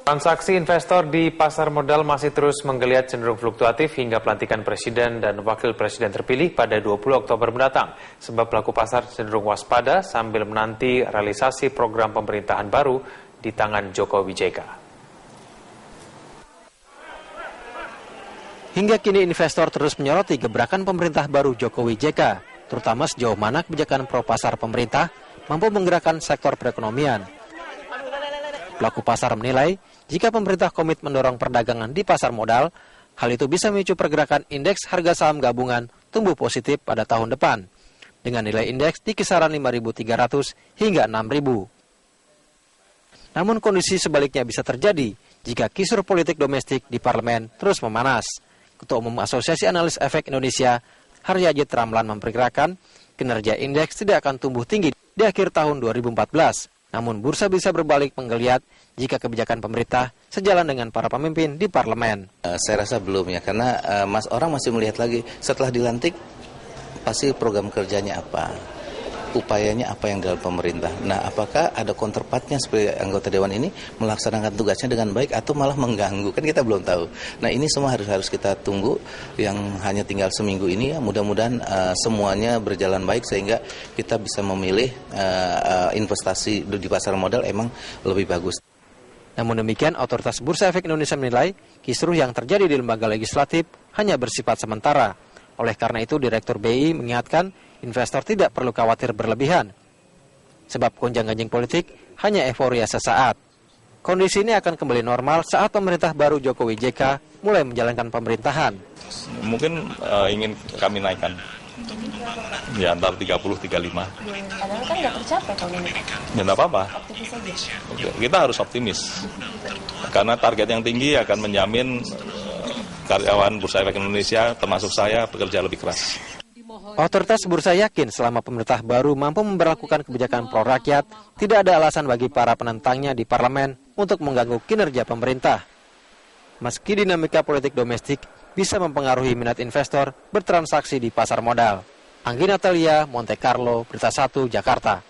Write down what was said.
Transaksi investor di pasar modal masih terus menggeliat cenderung fluktuatif hingga pelantikan Presiden dan Wakil Presiden terpilih pada 20 Oktober mendatang. Sebab pelaku pasar cenderung waspada sambil menanti realisasi program pemerintahan baru di tangan Jokowi JK. Hingga kini investor terus menyoroti gebrakan pemerintah baru Jokowi JK, terutama sejauh mana kebijakan pro pasar pemerintah mampu menggerakkan sektor perekonomian. Pelaku pasar menilai, jika pemerintah komit mendorong perdagangan di pasar modal, hal itu bisa memicu pergerakan indeks harga saham gabungan tumbuh positif pada tahun depan, dengan nilai indeks di kisaran 5.300 hingga 6.000. Namun kondisi sebaliknya bisa terjadi jika kisruh politik domestik di parlemen terus memanas. Ketua Umum Asosiasi Analis Efek Indonesia, Haryadit Ramlan memperkirakan kinerja indeks tidak akan tumbuh tinggi di akhir tahun 2014. Namun bursa bisa berbalik menggeliat jika kebijakan pemerintah sejalan dengan para pemimpin di parlemen. Saya rasa belum ya, karena orang masih melihat lagi setelah dilantik pasti program kerjanya apa, upayanya apa yang dalam pemerintah. Nah, apakah ada counterpartnya seperti anggota Dewan ini melaksanakan tugasnya dengan baik atau malah mengganggu, kan kita belum tahu. Nah, ini semua harus kita tunggu, yang hanya tinggal seminggu ini ya, mudah-mudahan semuanya berjalan baik sehingga kita bisa memilih investasi di pasar modal emang lebih bagus. Namun demikian, Otoritas Bursa Efek Indonesia menilai kisruh yang terjadi di lembaga legislatif hanya bersifat sementara. Oleh karena itu, Direktur BI mengingatkan investor tidak perlu khawatir berlebihan, sebab gonjang-ganjing politik hanya euforia sesaat. Kondisi ini akan kembali normal saat pemerintah baru Jokowi JK mulai menjalankan pemerintahan. Mungkin ingin kami naikkan, ya antara 30-35. Padahal kan nggak tercapai kalau ini. Ya nggak apa-apa. Optimis aja. Kita harus optimis, karena target yang tinggi akan menjamin karyawan Bursa Efek Indonesia, termasuk saya, bekerja lebih keras. Otoritas Bursa yakin selama pemerintah baru mampu memberlakukan kebijakan pro rakyat, tidak ada alasan bagi para penentangnya di parlemen untuk mengganggu kinerja pemerintah. Meski dinamika politik domestik bisa mempengaruhi minat investor bertransaksi di pasar modal. Anggi Natalia, Monte Carlo, Berita 1, Jakarta.